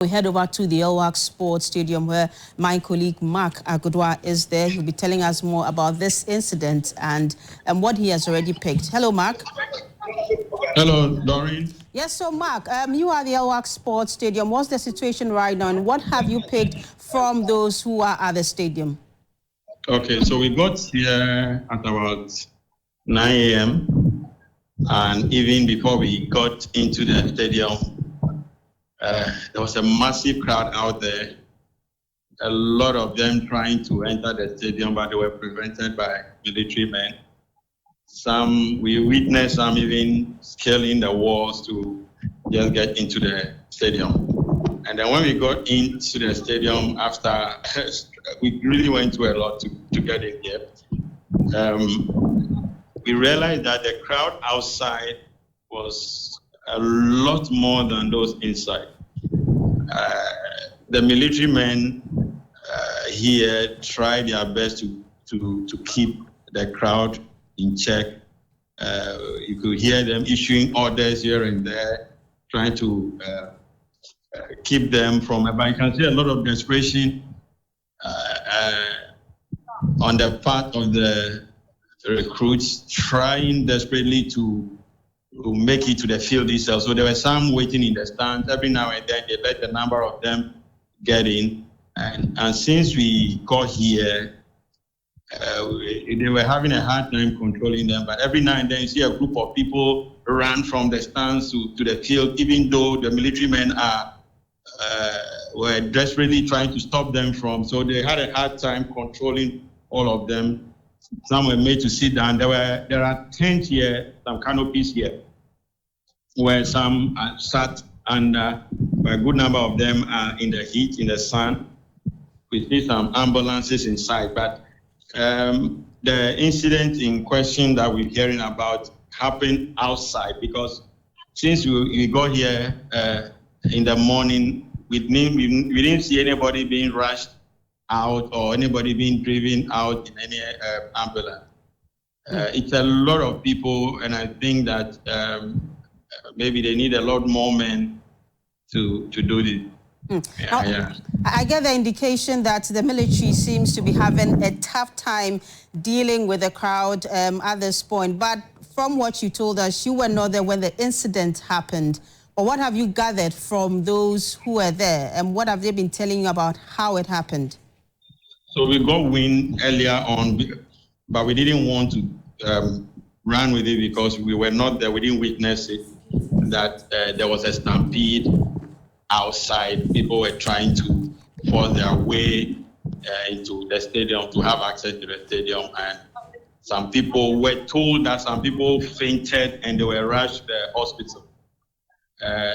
We head over to the Elwak Sports Stadium where my colleague Mark Agudwa is there. He'll be telling us more about this incident and what he has already picked. Hello, Mark. Hello, Doreen. Yes, so Mark, you are at the Elwak Sports Stadium. What's the situation right now and what have you picked from those who are at the stadium? Okay, so we got here at about 9 a.m. and even before we got into the stadium, there was a massive crowd out there. A lot of them trying to enter the stadium, but they were prevented by military men. We witnessed some even scaling the walls to just get into the stadium. And then when we got into the stadium after, we really went through a lot to get in here. We realized that the crowd outside was a lot more than those inside. The military men here tried their best to keep the crowd in check. You could hear them issuing orders here and there, trying to keep them from, but you can see a lot of desperation on the part of the recruits, trying desperately to make it to the field itself. So there were some waiting in the stands. Every now and then they let the number of them get in. And since we got here, they were having a hard time controlling them. But every now and then you see a group of people run from the stands to the field, even though the military men were desperately trying to stop them from. So they had a hard time controlling all of them. Some were made to sit down. There are tents here, some canopies here, where some sat under. A good number of them are in the heat, in the sun. We see some ambulances inside. But the incident in question that we're hearing about happened outside, because since we got here in the morning, we didn't see anybody being rushed out or anybody being driven out in any ambulance. It's a lot of people, and I think that maybe they need a lot more men to do this. Yeah. I get the indication that the military seems to be having a tough time dealing with the crowd at this point. But from what you told us, you were not there when the incident happened. But what have you gathered from those who were there, and what have they been telling you about how it happened? So we got wind earlier on, but we didn't want to run with it because we were not there. We didn't witness it, that there was a stampede outside. People were trying to force their way into the stadium to have access to the stadium. And some people were told that some people fainted and they were rushed to the hospital.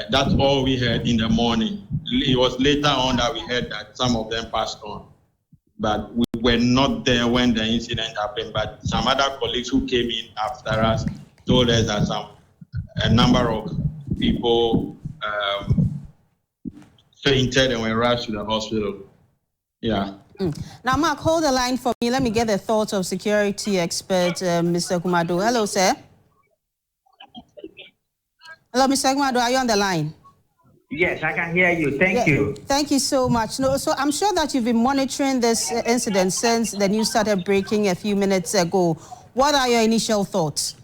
That's all we heard in the morning. It was later on that we heard that some of them passed on. But we were not there when the incident happened. But some other colleagues who came in after us told us that a number of people fainted and were rushed to the hospital. Yeah. Now, Mark, hold the line for me. Let me get the thoughts of security expert, Mr. Kumado. Hello, sir. Hello, Mr. Kumado, are you on the line? Yes, I can hear you. Thank you. Thank you so much. No, so I'm sure that you've been monitoring this incident since the news started breaking a few minutes ago. What are your initial thoughts?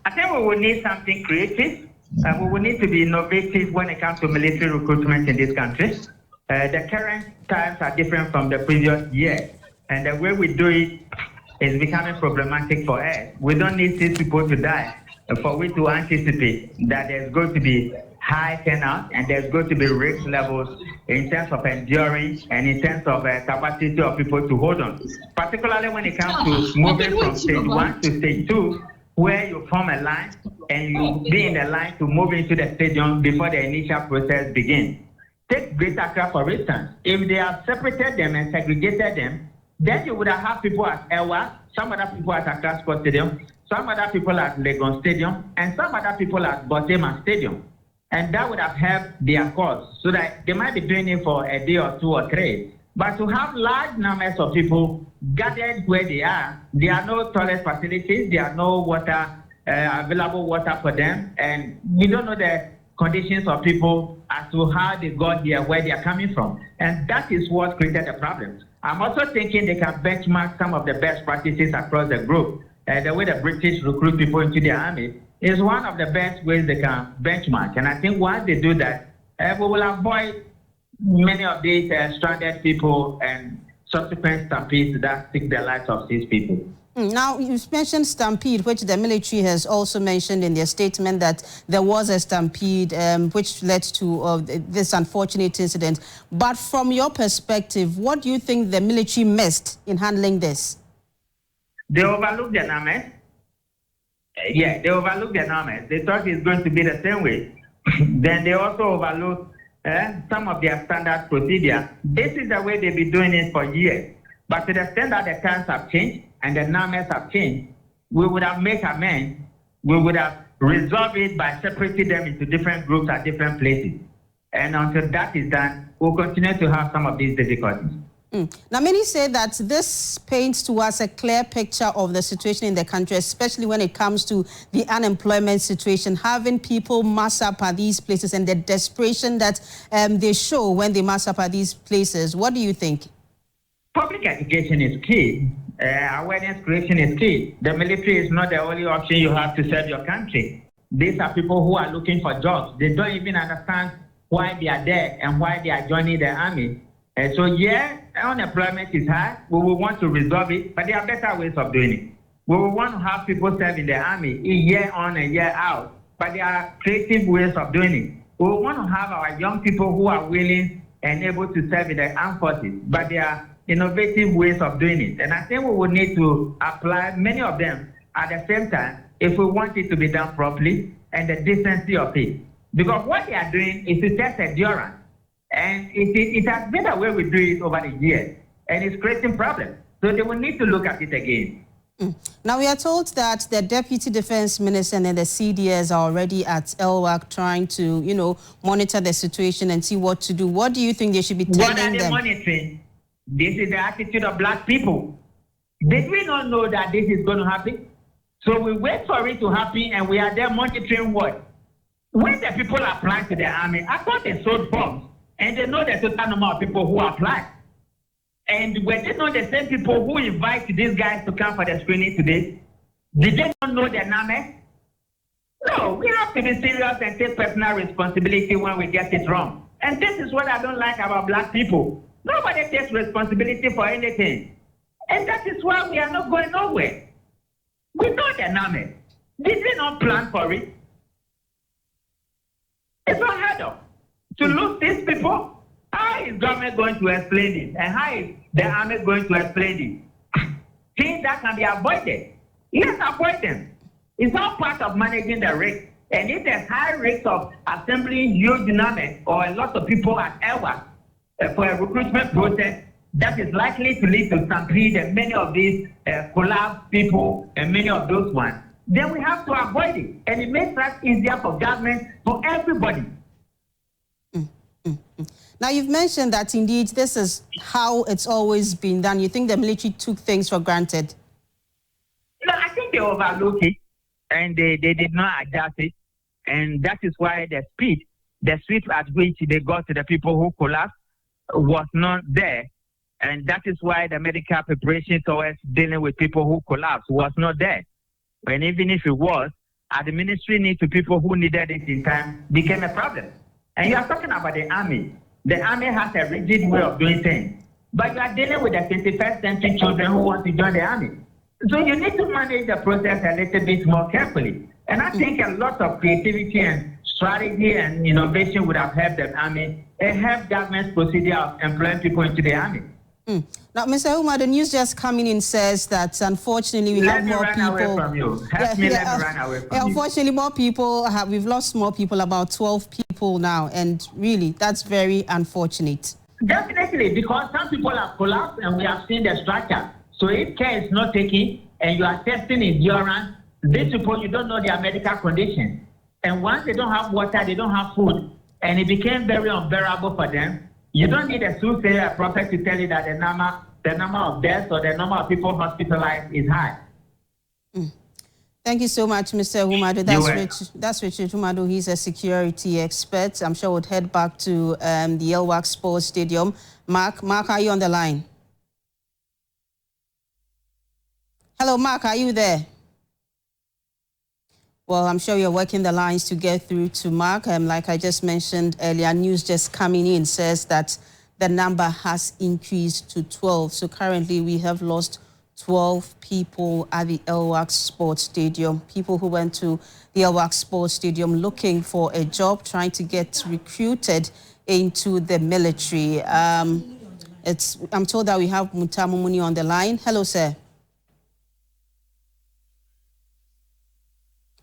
I think we will need something creative. We will need to be innovative when it comes to military recruitment in this country. The current times are different from the previous year, and the way we do it is becoming problematic for us. We don't need these people to die for we to anticipate that there's going to be high turnout and there's going to be risk levels in terms of enduring and in terms of capacity of people to hold on, particularly when it comes to moving from stage 1 to stage 2, where you form a line and you be in the line to move into the stadium before the initial process begins. Take Greater Accra, for instance. If they have separated them and segregated them, then you would have had people at Elwak, some other people at Accra Sports Stadium, some other people at Legon Stadium, and some other people at Botema Stadium. And that would have helped their cause, so that they might be doing it for a day or 2 or 3. But to have large numbers of people gathered where they are no toilet facilities, there are no water, available water for them, and we don't know the conditions of people as to how they got here, where they are coming from. And that is what created the problem. I'm also thinking they can benchmark some of the best practices across the globe. The way the British recruit people into the army is one of the best ways they can benchmark. And I think once they do that, we will avoid many of these stranded people and subsequent stampedes that take the lives of these people. Now, you mentioned stampede, which the military has also mentioned in their statement that there was a stampede which led to this unfortunate incident. But from your perspective, what do you think the military missed in handling this? They overlooked the numbers. Yeah, they overlooked the numbers. They thought it's going to be the same way. Then they also overlooked some of their standard procedure. This is the way they've been doing it for years. But to the extent that the times have changed and the numbers have changed, we would have made amends. We would have resolved it by separating them into different groups at different places. And until that is done, we'll continue to have some of these difficulties. Now, many say that this paints to us a clear picture of the situation in the country, especially when it comes to the unemployment situation, having people mass up at these places and the desperation that they show when they mass up at these places. What do you think? Public education is key. Awareness creation is key. The military is not the only option you have to serve your country. These are people who are looking for jobs. They don't even understand why they are there and why they are joining the army. And so, yeah, unemployment is high. We will want to resolve it, but there are better ways of doing it. We will want to have people serve in the army a year on and year out, but there are creative ways of doing it. We will want to have our young people who are willing and able to serve in the armed forces, but there are innovative ways of doing it. And I think we will need to apply many of them at the same time if we want it to be done properly and the decency of it. Because what they are doing is to test endurance. And it has been the way we do it over the years, and it's creating problems. So they will need to look at it again. Now, we are told that the Deputy Defense Minister and the CDS are already at LWAC trying to, monitor the situation and see what to do. What do you think they should be telling them? What are they monitoring? This is the attitude of black people. Did we not know that this is going to happen? So we wait for it to happen, and we are there monitoring what? When the people apply to the army, I thought they sold bombs. And they know the total number of people who apply. And when they know the same people who invite these guys to come for the screening today, did they not know their numbers? No, we have to be serious and take personal responsibility when we get it wrong. And this is what I don't like about black people. Nobody takes responsibility for anything. And that is why we are not going nowhere. We know the numbers. Did we not plan for it? It's unheard of. To lose these people, how is government going to explain it? And how is the army going to explain it? Things that can be avoided. Let's avoid them. It's all part of managing the risk. And if there's high risk of assembling huge numbers or a lot of people at EWA for a recruitment process, that is likely to lead to stampede and many of these collapsed people and many of those ones, then we have to avoid it. And it makes that easier for government, for everybody. Now, you've mentioned that indeed this is how it's always been done. You think the military took things for granted? No, I think they overlooked it and they did not adjust it. And that is why the speed at which they got to the people who collapsed was not there. And that is why the medical preparation towards dealing with people who collapsed was not there. And even if it was, administering it to people who needed it in time became a problem. And you are talking about the army. The army has a rigid way of doing things. But you are dealing with the 21st century children who want to join the army. So you need to manage the process a little bit more carefully. And I think a lot of creativity and strategy and innovation would have helped the army and helped government's procedure of employing people into the army. Now, Mr. Umar, the news just coming in says that unfortunately we have more people. Let me run away from you. Let me run away from you. Unfortunately, more people we've lost more people, about 12 people now, and really that's very unfortunate. Definitely, because some people have collapsed and we have seen the structure. So if care is not taken and you are testing endurance, these people, you don't know their medical condition. And once they don't have water, they don't have food, and it became very unbearable for them. You don't need a soothsayer, a prophet to tell you that the number of deaths or the number of people hospitalized is high. Thank you so much, Mr. Humadu. That's Richard Humadu. He's a security expert. I'm sure we'll head back to the Elwak Sports Stadium. Mark, are you on the line? Hello, Mark, are you there? Well, I'm sure you're working the lines to get through to Mark. Like I just mentioned earlier, news just coming in says that the number has increased to 12. So currently we have lost 12 people at the Elwak Sports Stadium, people who went to the Elwak Sports Stadium looking for a job, trying to get recruited into the military. I'm told that we have Mutamu Muni on the line. Hello, sir.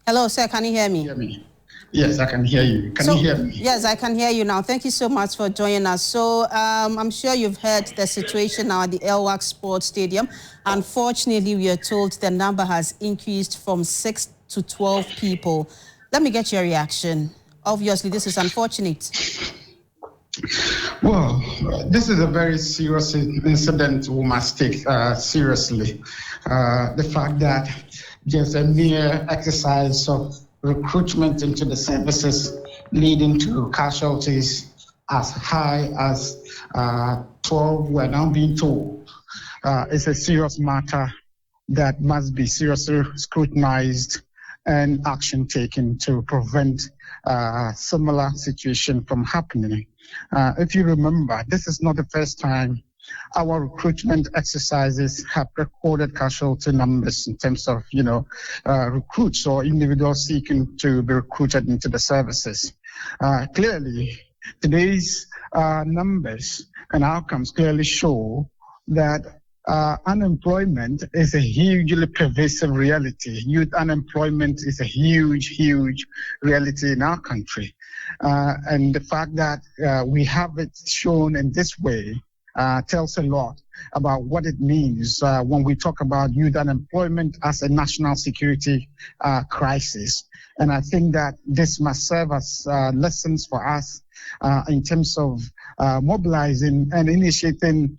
Hello, sir. Can you hear me? Yes, I can hear you. Can you hear me? Yes, I can hear you now. Thank you so much for joining us. So I'm sure you've heard the situation now at the Elwak Sports Stadium. Unfortunately, we are told the number has increased from 6 to 12 people. Let me get your reaction. Obviously, this is unfortunate. Well, this is a very serious incident we must take seriously. The fact that just a mere exercise of recruitment into the services leading to casualties as high as 12, we're now being told, is a serious matter that must be seriously scrutinized and action taken to prevent similar situation from happening. If you remember, this is not the first time our recruitment exercises have recorded casualty numbers in terms of, recruits or individuals seeking to be recruited into the services. Clearly, today's numbers and outcomes clearly show that unemployment is a hugely pervasive reality. Youth unemployment is a huge reality in our country. And the fact that we have it shown in this way tells a lot about what it means when we talk about youth unemployment as a national security crisis. And I think that this must serve as lessons for us in terms of mobilizing and initiating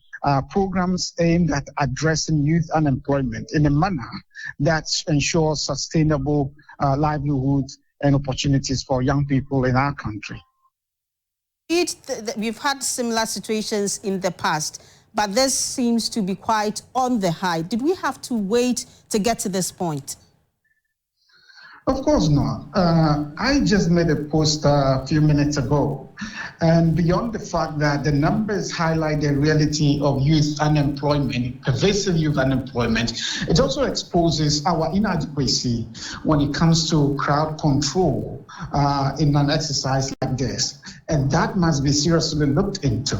programs aimed at addressing youth unemployment in a manner that ensures sustainable livelihoods and opportunities for young people in our country. We've had similar situations in the past, but this seems to be quite on the high. Did we have to wait to get to this point? Of course not. I just made a post a few minutes ago, and beyond the fact that the numbers highlight the reality of youth unemployment, pervasive youth unemployment, it also exposes our inadequacy when it comes to crowd control in an exercise like this. And that must be seriously looked into,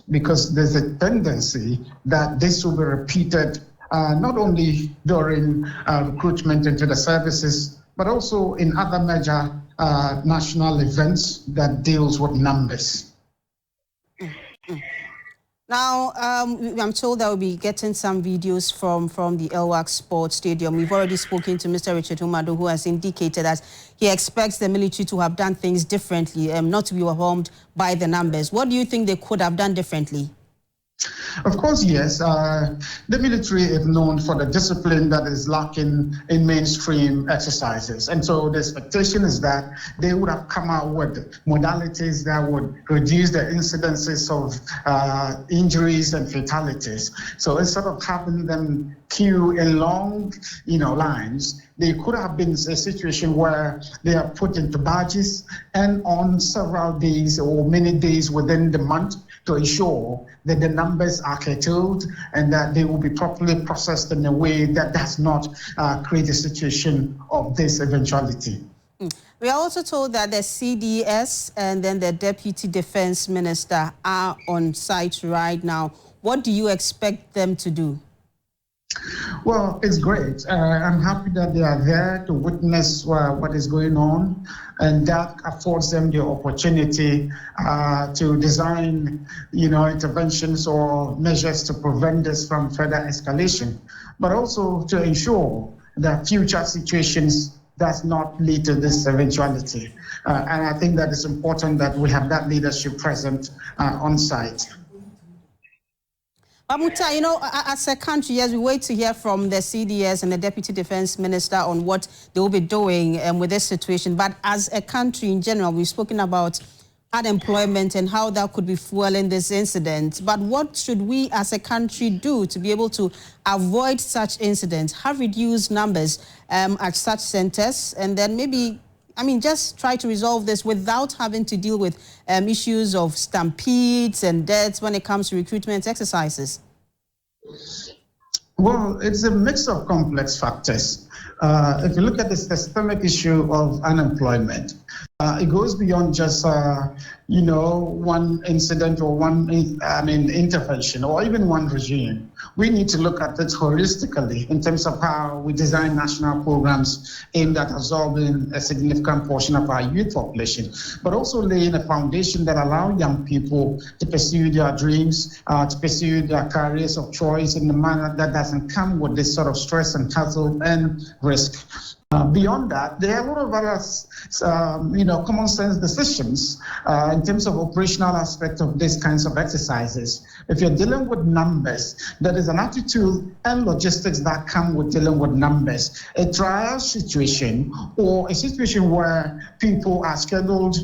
because there's a tendency that this will be repeated not only during recruitment into the services, but also in other major national events that deals with numbers. Now, I'm told that we'll be getting some videos from the Elwak Sports Stadium. We've already spoken to Mr. Richard Humadu, who has indicated that he expects the military to have done things differently, not to be overwhelmed by the numbers. What do you think they could have done differently? Of course, yes. The military is known for the discipline that is lacking in mainstream exercises. And so the expectation is that they would have come out with modalities that would reduce the incidences of injuries and fatalities. So instead of having them queue in long, lines, there could have been a situation where they are put into badges and on several days or many days within the month to ensure that the numbers are curtailed and that they will be properly processed in a way that does not create a situation of this eventuality. We are also told that the CDS and then the Deputy Defense Minister are on site right now. What do you expect them to do? Well, it's great. I'm happy that they are there to witness what is going on, and that affords them the opportunity to design, interventions or measures to prevent this from further escalation, but also to ensure that future situations does not lead to this eventuality. And I think that it's important that we have that leadership present on site. Muktar, as a country, yes, we wait to hear from the CDS and the Deputy Defense Minister on what they will be doing with this situation. But as a country in general, we've spoken about unemployment and how that could be fueling this incident. But what should we as a country do to be able to avoid such incidents, have reduced numbers at such centers, and then maybe, just try to resolve this without having to deal with issues of stampedes and deaths when it comes to recruitment exercises? Well, it's a mix of complex factors. If you look at the systemic issue of unemployment, it goes beyond just, one incident or one, intervention or even one regime. We need to look at it holistically in terms of how we design national programs aimed at absorbing a significant portion of our youth population, but also laying a foundation that allow young people to pursue their dreams, to pursue their careers of choice in a manner that doesn't come with this sort of stress and hassle and risk. Beyond that, there are a lot of other, common sense decisions in terms of operational aspect of these kinds of exercises. If you're dealing with numbers, there is an attitude and logistics that come with dealing with numbers. A trial situation or a situation where people are scheduled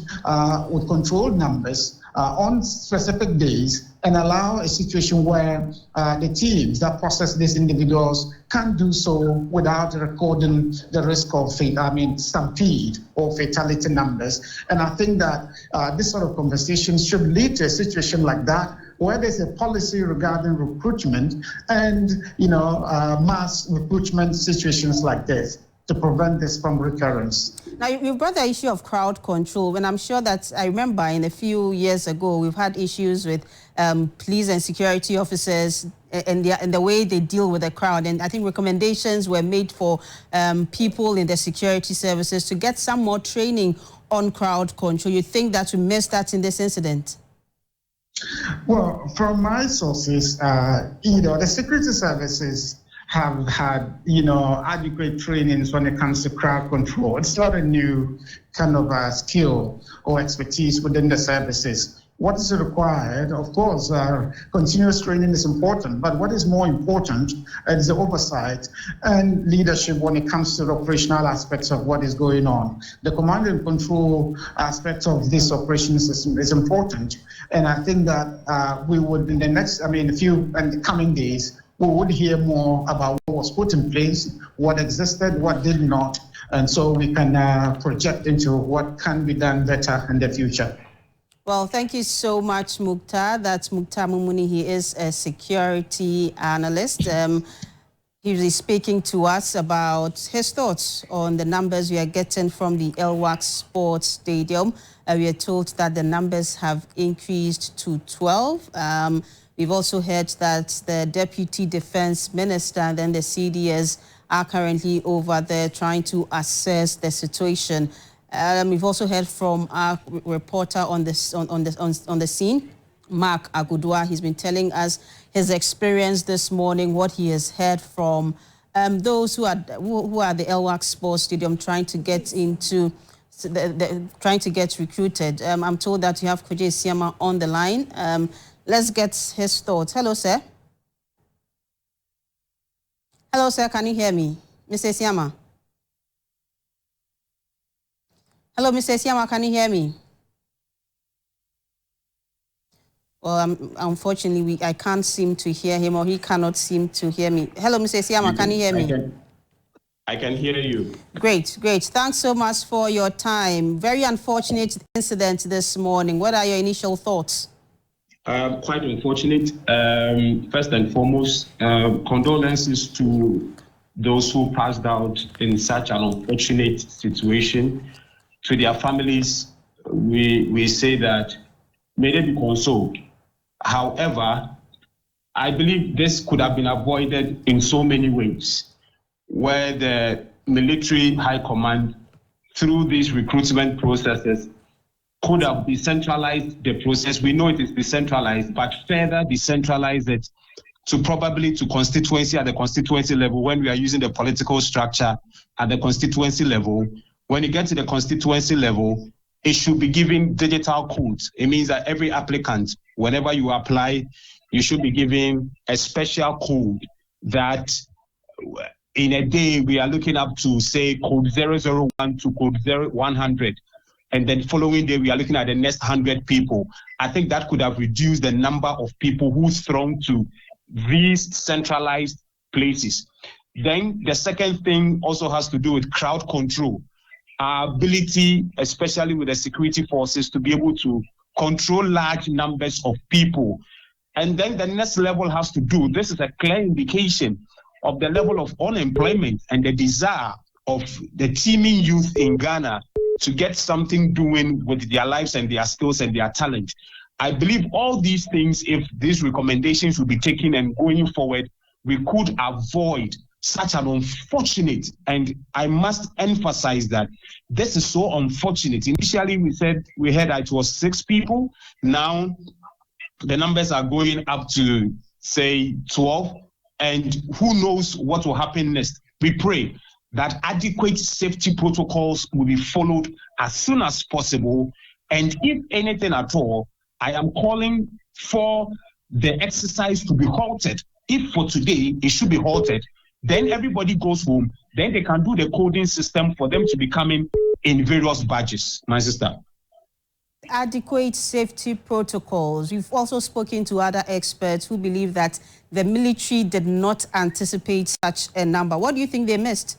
with controlled numbers on specific days and allow a situation where the teams that process these individuals can do so without recording the risk of stampede or fatality numbers. And I think that this sort of conversation should lead to a situation like that, where there's a policy regarding recruitment and mass recruitment situations like this, to prevent this from recurrence. Now, you brought the issue of crowd control, and I'm sure that I remember in a few years ago, we've had issues with police and security officers and the way they deal with the crowd. And I think recommendations were made for people in the security services to get some more training on crowd control. You think that we missed that in this incident? Well, from my sources, the security services have had, adequate trainings when it comes to crowd control. It's not a new kind of skill or expertise within the services. What is required? Of course, continuous training is important, but what is more important is the oversight and leadership when it comes to the operational aspects of what is going on. The command and control aspect of this operation system is important, and I think that we would, in the coming days, we would hear more about what was put in place, what existed, what did not, and so we can project into what can be done better in the future. Well, thank you so much, Muktar. That's Muktar Mumuni. He is a security analyst. He was speaking to us about his thoughts on the numbers we are getting from the Elwak Sports Stadium. We are told that the numbers have increased to 12. We've also heard that the Deputy Defense Minister and then the CDS are currently over there trying to assess the situation. We've also heard from our reporter on the scene, Mark Agudua. He's been telling us his experience this morning, what he has heard from those who are the Elwak Sports Stadium trying to get into trying to get recruited. I'm told that you have Koje Siama on the line. Let's get his thoughts. Hello, sir. Hello, sir. Can you hear me? Mr. Siama. Hello, Mr. Siama. Can you hear me? Well, unfortunately, I can't seem to hear him, or he cannot seem to hear me. Hello, Mr. Siama. Can you hear me? I can hear you. Great, great. Thanks so much for your time. Very unfortunate incident this morning. What are your initial thoughts? Quite unfortunate. First and foremost, condolences to those who passed out in such an unfortunate situation. To their families, we say that may they be consoled. However, I believe this could have been avoided in so many ways, where the military high command, through these recruitment processes, could have decentralized the process. We know it is decentralized, but further decentralize it to probably to constituency at the constituency level. When we are using the political structure at the constituency level, when you get to the constituency level, it should be given digital codes. It means that every applicant, whenever you apply, you should be given a special code that in a day we are looking up to, say, code 001 to code 100. And then following day, we are looking at the next 100 people. I think that could have reduced the number of people who throng to these centralized places. Then the second thing also has to do with crowd control. Our ability, especially with the security forces, to be able to control large numbers of people. And then the next level has to do, this is a clear indication of the level of unemployment and the desire of the teeming youth in Ghana to get something doing with their lives and their skills and their talent. I believe all these things, if these recommendations will be taken and going forward, we could avoid such an unfortunate, and I must emphasize that this is so unfortunate. Initially, we heard that it was 6 people. Now, the numbers are going up to, say, 12, and who knows what will happen next. We pray that adequate safety protocols will be followed as soon as possible. And if anything at all, I am calling for the exercise to be halted. If for today it should be halted, then everybody goes home. Then they can do the coding system for them to be coming in various badges, my sister. Adequate safety protocols. You've also spoken to other experts who believe that the military did not anticipate such a number. What do you think they missed?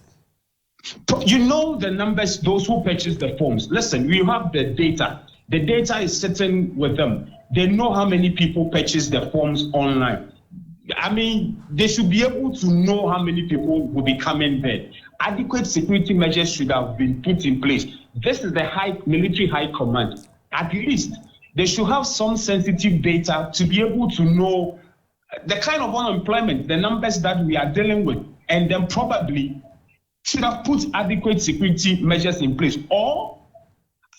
You know the numbers, those who purchase the forms. Listen, we have the data. The data is sitting with them. They know how many people purchase the forms online. I mean, they should be able to know how many people will be coming there. Adequate security measures should have been put in place. This is the military high command. At least they should have some sensitive data to be able to know the kind of unemployment, the numbers that we are dealing with, and then probably should have put adequate security measures in place, or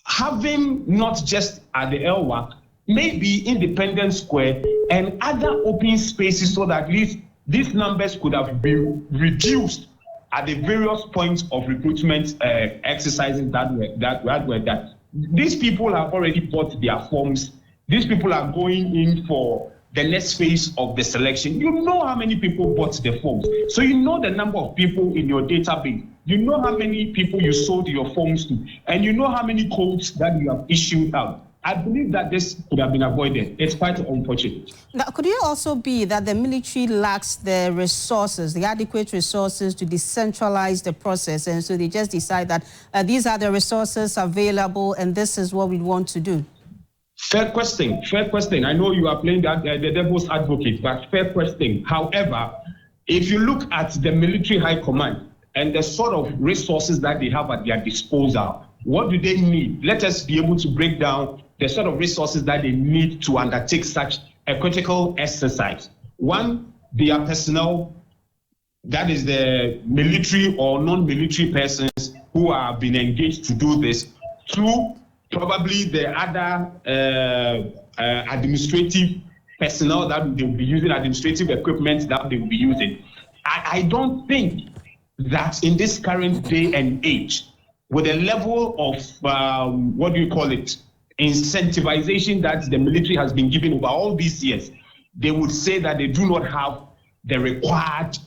having not just at the LWAC, maybe Independence Square and other open spaces, so that at least these numbers could have been reduced at the various points of recruitment exercises that were done. These people have already bought their forms. These people are going in for the next phase of the selection. You know how many people bought the forms. So you know the number of people in your database. You know how many people you sold your forms to. And you know how many codes that you have issued out. I believe that this could have been avoided. It's quite unfortunate. Now, could it also be that the military lacks the resources, the adequate resources to decentralize the process, and so they just decide that these are the resources available and this is what we want to do? Fair question. Fair question. I know you are playing the devil's advocate, but fair question. However, if you look at the military high command and the sort of resources that they have at their disposal, what do they need? Let us be able to break down the sort of resources that they need to undertake such a critical exercise. One, their personnel, that is the military or non-military persons who have been engaged to do this. Two, probably the other administrative personnel that they will be using, administrative equipment that they will be using. I don't think that in this current day and age, with a level of, incentivization that the military has been given over all these years, they would say that they do not have the required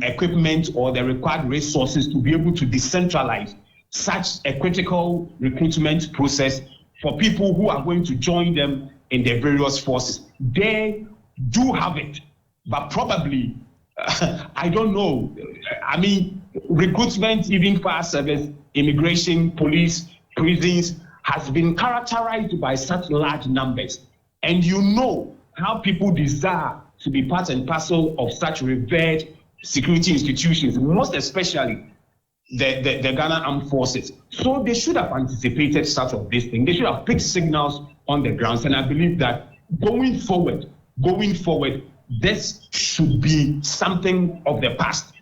equipment or the required resources to be able to decentralize such a critical recruitment process for people who are going to join them in their various forces. They do have it, but probably, I don't know. I mean, recruitment, even fire service, immigration, police, prisons, has been characterized by such large numbers. And you know how people desire to be part and parcel of such revered security institutions, most especially the Ghana Armed Forces. So they should have anticipated such of this thing. They should have picked signals on the grounds. And I believe that going forward, this should be something of the past.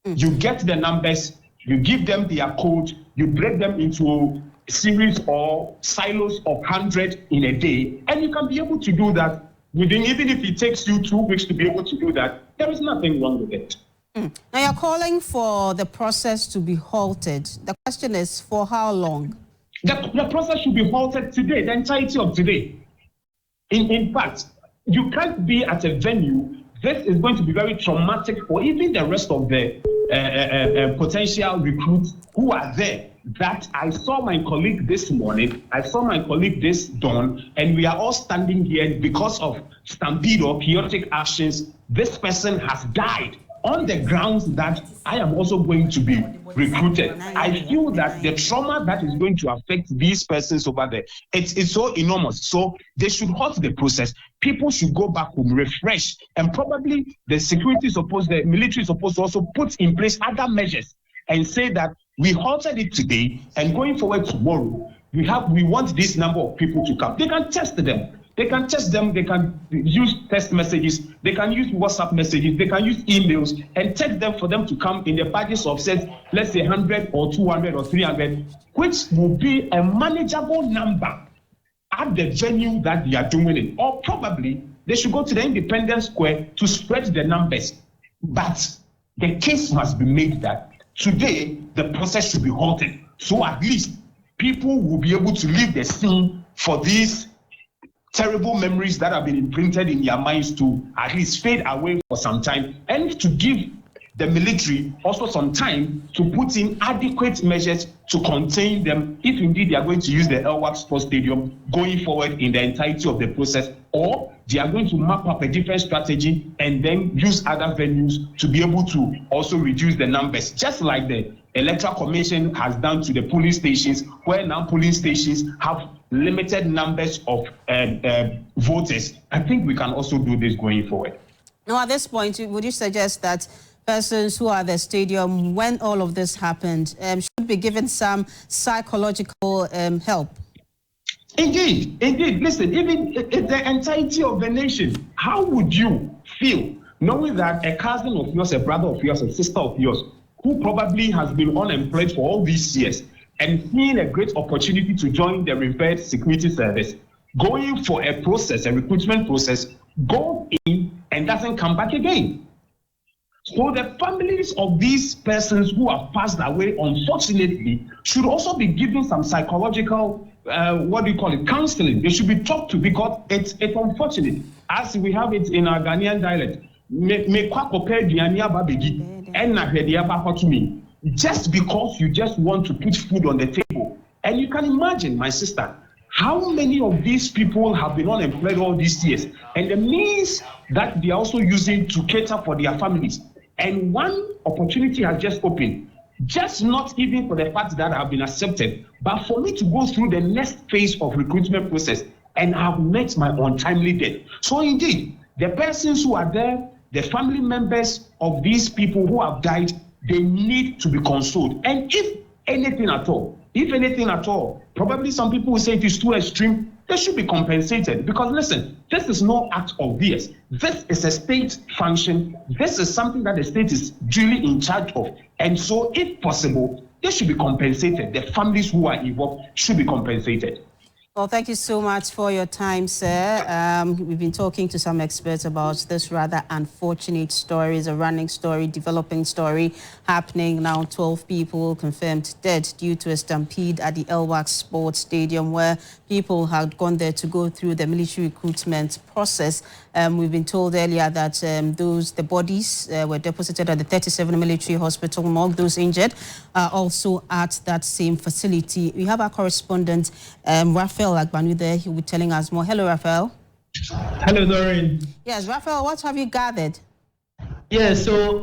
You get the numbers, you give them their code, you break them into a series or silos of 100 in a day, and you can be able to do that within, even if it takes you 2 weeks to be able to do that, there is nothing wrong with it. Now you're calling for the process to be halted. The question is, for how long? The process should be halted today, the entirety of today. In fact, you can't be at a venue. This is going to be very traumatic for even the rest of the potential recruits who are there. That I saw my colleague this morning, I saw my colleague this dawn, and we are all standing here because of stampede or chaotic actions. This person has died on the grounds that I am also going to be recruited. I feel that the trauma that is going to affect these persons over there, it's so enormous. So they should halt the process. People should go back home, refresh, and probably the military is supposed to also put in place other measures and say that we halted it today, and going forward tomorrow, we want this number of people to come. They can test them. They can use text messages, they can use WhatsApp messages, they can use emails, and text them for them to come in the badges of, say, let's say 100 or 200 or 300, which will be a manageable number at the venue that they are doing it. Or probably they should go to the Independence Square to spread the numbers. But the case must be made that today the process should be halted. So at least people will be able to leave the scene for these terrible memories that have been imprinted in their minds to at least fade away for some time, and to give the military also some time to put in adequate measures to contain them if indeed they are going to use the LWAC Sports Stadium going forward in the entirety of the process, or they are going to map up a different strategy and then use other venues to be able to also reduce the numbers, just like the Electoral Commission has done to the polling stations, where now polling stations have limited numbers of voters. I think we can also do this going forward. Now, at this point, would you suggest that persons who are at the stadium when all of this happened should be given some psychological help? Indeed. Listen, even the entirety of the nation, how would you feel knowing that a cousin of yours, a brother of yours, a sister of yours, who probably has been unemployed for all these years and seeing a great opportunity to join the revered security service, going for a process, a recruitment process, goes in and doesn't come back again? So the families of these persons who have passed away, unfortunately, should also be given some psychological, counseling. They should be talked to, because it's unfortunate. As we have it in our Ghanaian dialect, just because you just want to put food on the table. And you can imagine, my sister, how many of these people have been unemployed all these years, and the means that they are also using to cater for their families. And one opportunity has just opened, just not even for the fact that I have been accepted, but for me to go through the next phase of recruitment process, and I have met my untimely death. So indeed, the persons who are there, the family members of these people who have died, they need to be consoled. And if anything at all, probably some people will say it is too extreme, they should be compensated. Because listen, this is no act of theirs. This is a state function. This is something that the state is duly in charge of. And so, if possible, they should be compensated. The families who are involved should be compensated. Well, thank you so much for your time, sir. We've been talking to some experts about this rather unfortunate story. It's a running story, developing story happening now. 12 people confirmed dead due to a stampede at the LWAC Sports Stadium, where people had gone there to go through the military recruitment process. We've been told earlier that the bodies were deposited at the 37 Military Hospital morgue. Those injured are also at that same facility. We have our correspondent, Raphael Agbanu there. He'll be telling us more. Hello, Raphael. Hello, Doreen. Yes, Raphael, what have you gathered? Yeah, so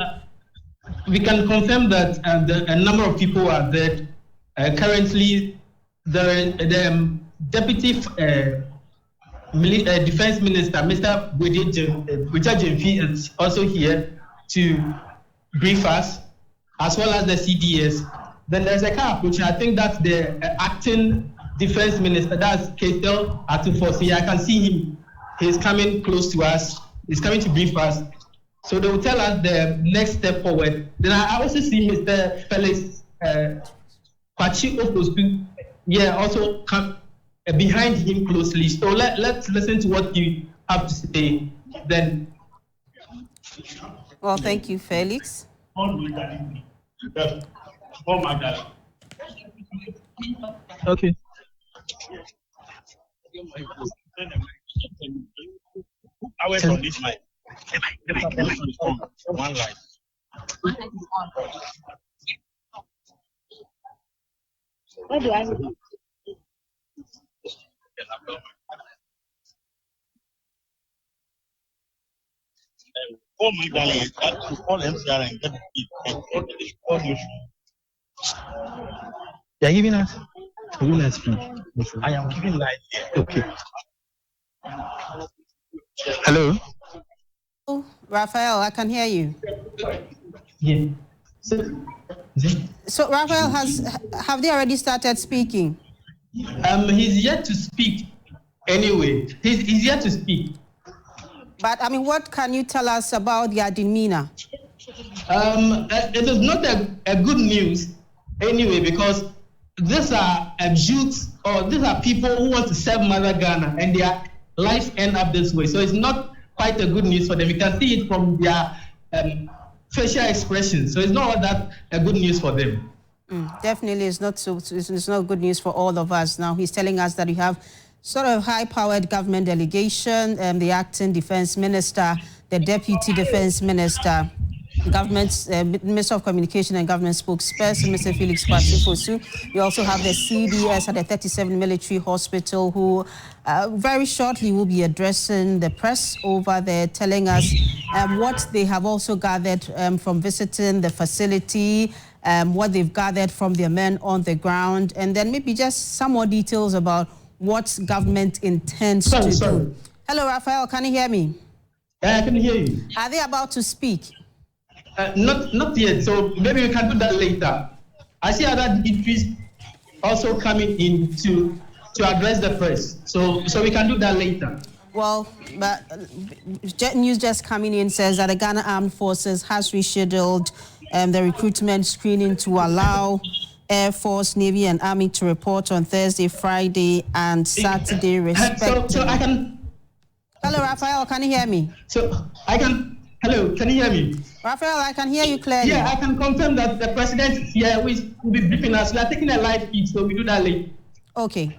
we can confirm that a number of people are dead. Currently, the Deputy Defense Minister, Mr. Richard Jemfi, is also here to brief us, as well as the CDS. Then there's a car approach. I think that's the acting Defense Minister, that's Ketel Atufosi. I can see him. He's coming close to us. He's coming to brief us. So they will tell us the next step forward. Then I also see Mr. Felix Kwachi Ofosu, also come behind him closely. So let's listen to what you have to say then. Well, thank you, Felix. Oh my God. Okay. Away from this mic. The mic is on. One light. What do I do? Oh my darling, call MCR and get the You're giving us? Giving us free. I am giving light here. Okay. Hello? Oh, Raphael, I can hear you. Yeah. So Raphael, have they already started speaking? He's yet to speak anyway. He's yet to speak. But I mean, what can you tell us about their demeanor? It is not a good news anyway, because these are youths, or these are people who want to serve Mother Ghana, and their lives end up this way. So it's not quite a good news for them. You can see it from their facial expressions. So it's not that a good news for them. Definitely, it's not good news for all of us. Now he's telling us that we have sort of high-powered government delegation, the acting defense minister, the deputy defense minister, government Minister of Communication and Government spokesperson, Mr. Felix Kwasi-Fosu. We also have the CDS at the 37 Military Hospital, who very shortly will be addressing the press over there, telling us what they have also gathered from visiting the facility, what they've gathered from their men on the ground, and then maybe just some more details about what government intends to do. Hello, Raphael, can you hear me? I can hear you. Are they about to speak? Not yet, so maybe we can do that later. I see other dignitaries also coming in to address the press, so we can do that later. Well, but news just coming in says that the Ghana Armed Forces has rescheduled the recruitment screening to allow Air Force, Navy, and Army to report on Thursday, Friday, and Saturday, respectively. So I can. Hello, Raphael, can you hear me? So I can. Hello, can you hear me? Raphael, I can hear you clearly. Yeah, I can confirm that the president is here, will be briefing us. We are taking a live feed, so we do that later. Okay.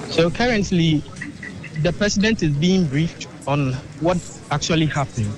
So currently, the president is being briefed on what actually happened.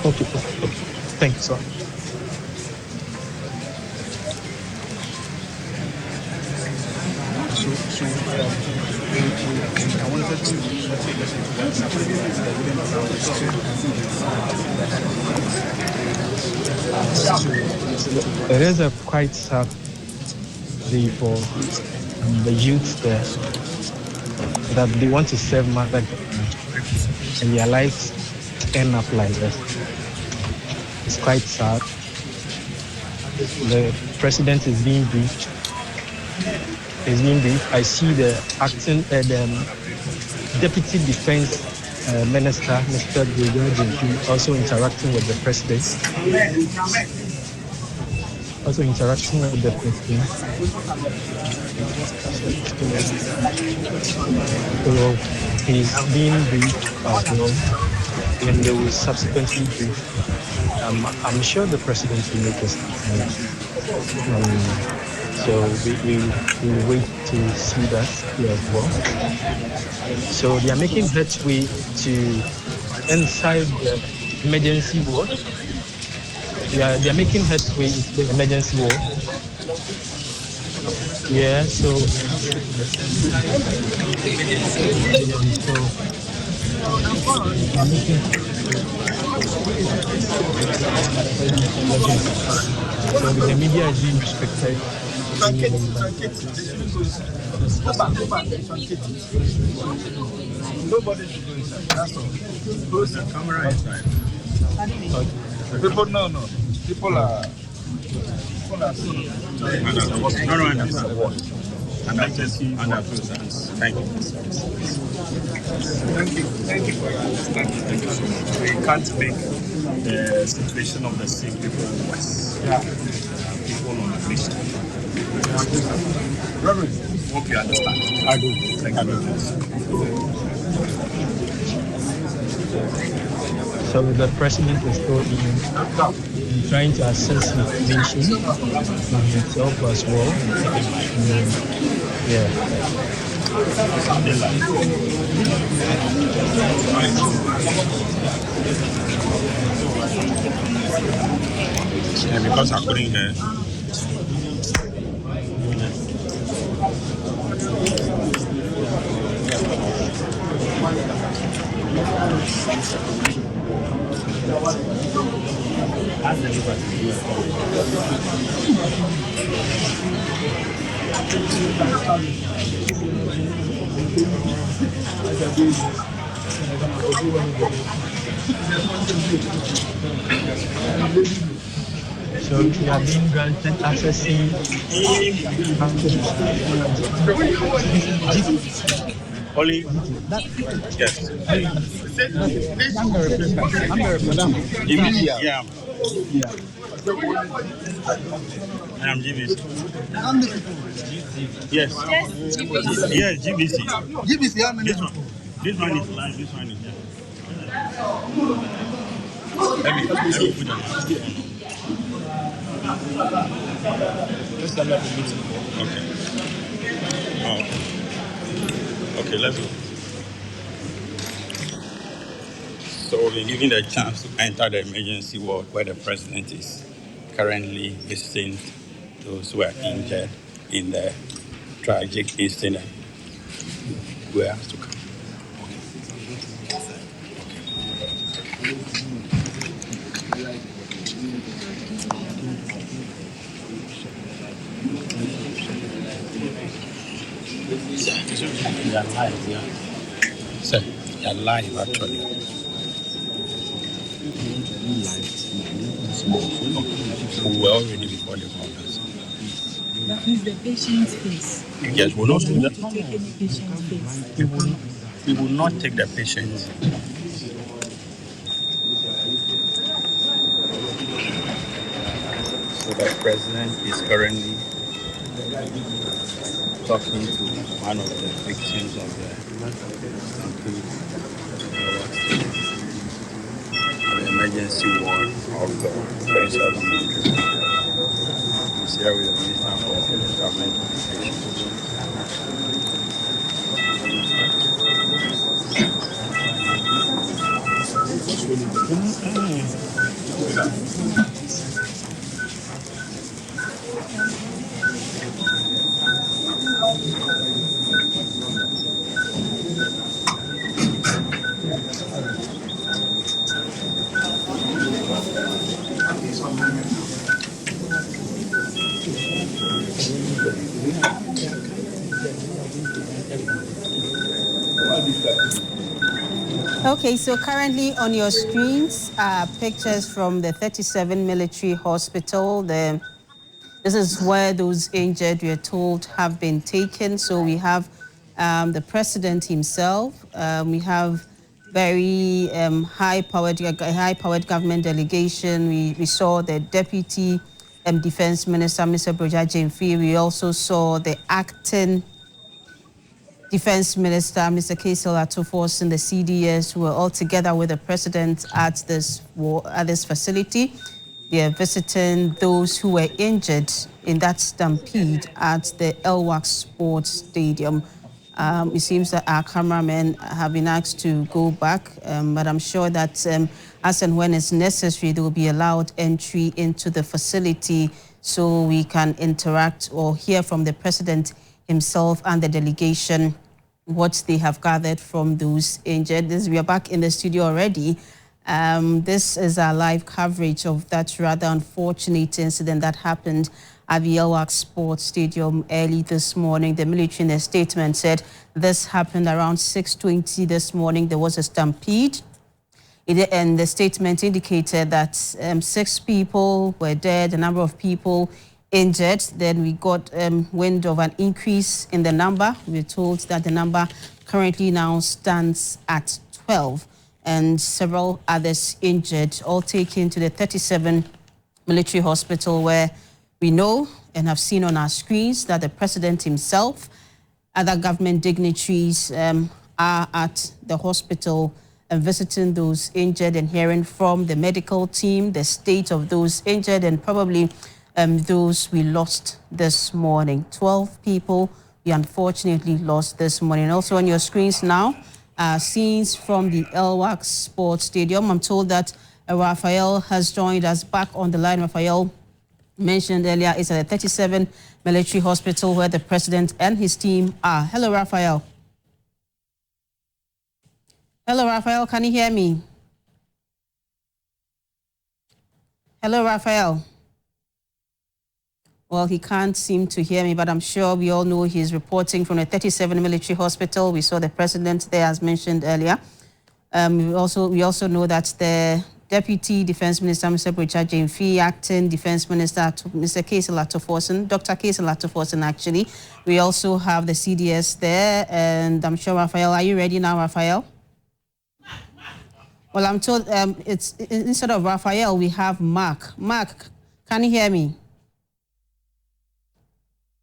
Okay. Thank you, sir. It is a quite sad day for the youth there, that they want to serve Mother and their lives end up like this. It's quite sad. The president is being briefed. I see the acting, the deputy defense minister, Mr. Gregory, also interacting with the president. So he's being briefed as well, and they will subsequently brief. I'm sure the president will make a statement So we wait to see that here as well. So they are making headway to inside the emergency ward. They are making headway into the emergency ward. Yeah, so so the media is being restricted. Nobody should go inside. That's all. Close the camera inside. Okay. People, no. People are. Thank you. Thank you for your understanding. We can't make the situation of the sick people worse. Yeah. People on admission. Reverend, hope you understand. I do. Thank you. So the president is still in trying to assess information on himself as well. Yeah, because I couldn't hear. So we are being granted accessing. Only yes. I'm GBC. Yes. Yes, GBC. GBC, how many? This one is live. This one is let me put on. Okay. Oh. Okay, let's go. So we're given the chance to enter the emergency ward where the president is currently visiting those who are injured in the tragic incident. We have to come. They are live, yeah. Sir, they are live actually. We were already before the conference. That is the patient's face. Yes, we will not do that. Take any patient's face. We will not take the patients. So the president is currently talking to one of the victims of the emergency ward of the 27th. He's here with the Minister for Government Communications. Okay, so currently on your screens are pictures from the 37 military hospital. This is where those injured, we are told, have been taken. So we have the president himself. We have very high-powered government delegation. We saw the deputy defense minister, Mr. Broja Jemfi. We also saw the acting Defense Minister, Mr. Kaisel Atufos, and the CDS, who were all together with the president at this facility. They're visiting those who were injured in that stampede at the Elwak Sports Stadium. It seems that our cameramen have been asked to go back, but I'm sure that as and when it's necessary, they will be allowed entry into the facility so we can interact or hear from the president himself and the delegation what they have gathered from those injured. We are back in the studio already. This is our live coverage of that rather unfortunate incident that happened at the Elwak Sports Stadium early this morning. The military in a statement said this happened around 6:20 this morning. There was a stampede. And the statement indicated that 6 people were dead, a number of people injured. Then we got wind of an increase in the number. We're told that the number currently now stands at 12. And several others injured, all taken to the 37 military hospital, where we know and have seen on our screens that the president himself, other government dignitaries are at the hospital and visiting those injured and hearing from the medical team the state of those injured and probably those we lost this morning. 12 people we unfortunately lost this morning. Also on your screens now, scenes from the Elwak Sports Stadium. I'm told that Raphael has joined us back on the line. Raphael mentioned earlier is at the 37 military hospital where the president and his team are. Hello, Raphael. Hello, Raphael. Can you hear me? Hello, Raphael. Well, he can't seem to hear me, but I'm sure we all know he's reporting from the 37 military hospital. We saw the president there, as mentioned earlier. We also know that the Deputy Defense Minister, Mr. Richard Jemfi, Acting Defense Minister, Mr. Casey Latoforsen, Dr. Casey Latoforsen, actually. We also have the CDS there, and I'm sure, Raphael, are you ready now, Raphael? Well, I'm told it's instead of Raphael, we have Mark. Mark, can you hear me?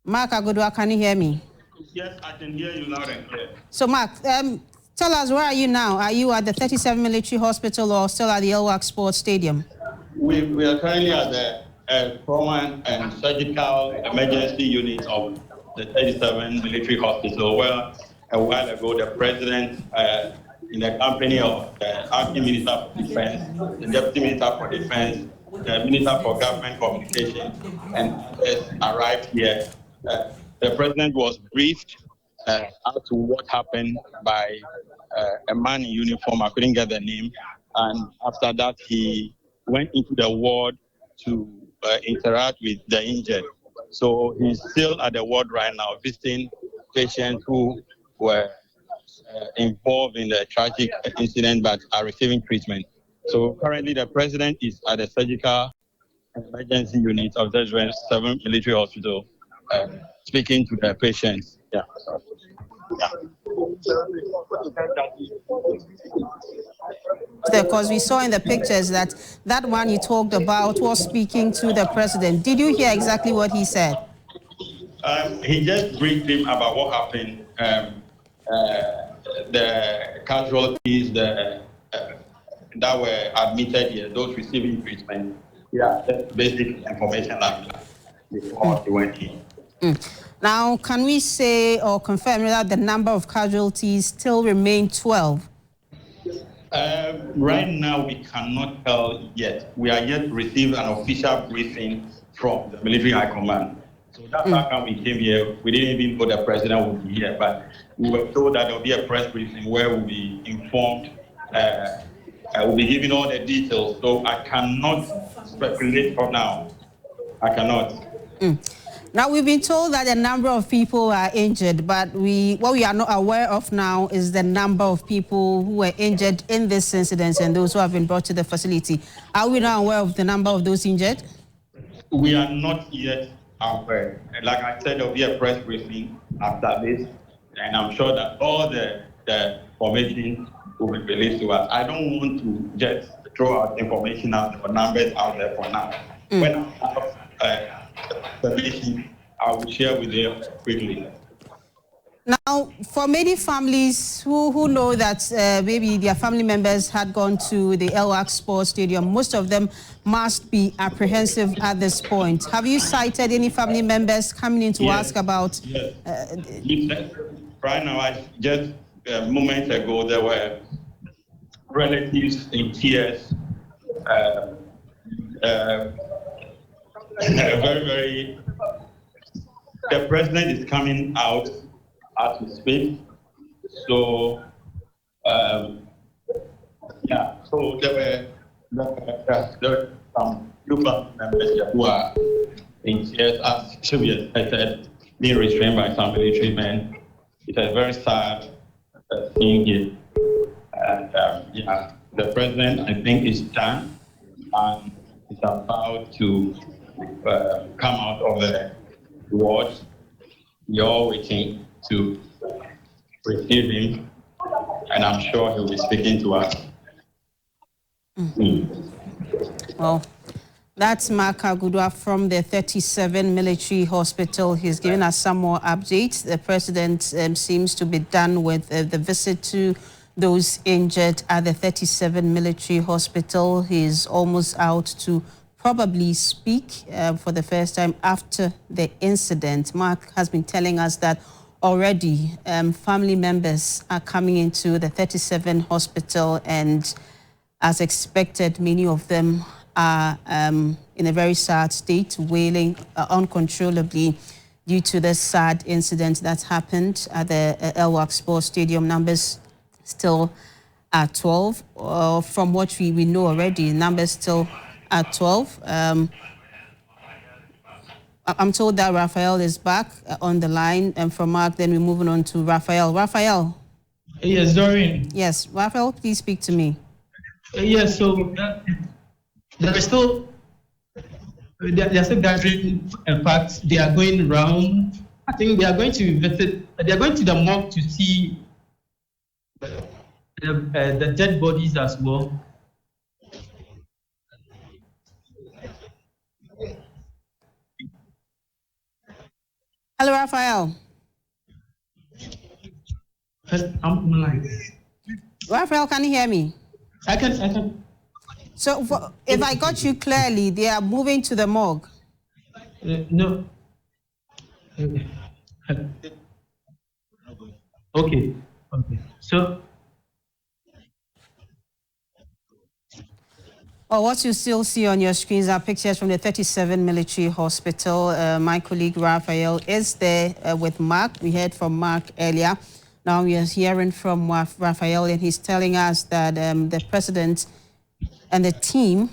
Mark Agodua, can you hear me? Yes, I can hear you loud and clear. So, Mark, tell us, where are you now? Are you at the 37 military hospital or still at the Elwak Sports Stadium? We are currently at the trauma and surgical emergency unit of the 37 military hospital, where a while ago the president, in the company of the Acting Minister for Defense, the Deputy Minister for Defense, the Minister for Government Communications, and others arrived here. The president was briefed as to what happened by a man in uniform. I couldn't get the name. And after that, he went into the ward to interact with the injured. So he's still at the ward right now, visiting patients who were involved in the tragic incident but are receiving treatment. So currently, the president is at the surgical emergency unit of the 7 military hospital, speaking to the patients. Yeah. Because we saw in the pictures that one you talked about was speaking to the president. Did you hear exactly what he said? He just briefed him about what happened, the casualties that were admitted here, those receiving treatment. Yeah, that's basic information like that before he went in. Now, can we say or confirm that the number of casualties still remain 12? Right now, we cannot tell yet. We are yet to receive an official briefing from the military high command. So that's how we came here. We didn't even know the president would be here, but we were told that there will be a press briefing where we'll be informed. I will be giving all the details, so I cannot speculate for now. I cannot. Now, we've been told that a number of people are injured, but what we are not aware of now is the number of people who were injured in this incident and those who have been brought to the facility. Are we now aware of the number of those injured? We are not yet aware. Like I said, there will be a press briefing after this, and I'm sure that all the information will be released to us. I don't want to just throw out information out or numbers out there for now. When I have information, I will share with you quickly. Now, for many families who know that maybe their family members had gone to the LWAC Sports Stadium, most of them must be apprehensive at this point. Have you cited any family members coming in to ask about? Yes. Right now, just moments ago, there were relatives in tears. Very, very. The president is coming out as we speak. So, so there were some few family members here who are in tears, as should be expected, being restrained by some military men. It's a very sad thing here. And the president, I think, is done and is about to come out of the ward. We're all waiting to receive him, and I'm sure he'll be speaking to us. Well, that's Mark Agudwa from the 37 Military Hospital. He's given us some more updates. The president seems to be done with the visit to those injured at the 37 Military Hospital. He's almost out to probably speak for the first time after the incident. Mark has been telling us that already family members are coming into the 37 hospital, and as expected, many of them are in a very sad state, wailing uncontrollably due to the sad incident that happened at the LWAC Sports Stadium. Numbers still at 12. From what we know already, numbers still at 12. I'm told that Raphael is back on the line, and from Mark, then we're moving on to Raphael. Raphael. Yes, Doreen. Yes, Raphael, please speak to me. Yes, so they're still gathering. In fact, they are going around. I think they are going to visit. They are going to the morgue to see the dead bodies as well. Hello, Raphael. I'm live. Raphael, can you hear me? I can. So, if I got you clearly, they are moving to the morgue. No. Okay. So. Well, what you still see on your screens are pictures from the 37 Military Hospital. My colleague Raphael is there with Mark. We heard from Mark earlier. Now we are hearing from Raphael, and he's telling us that the president and the team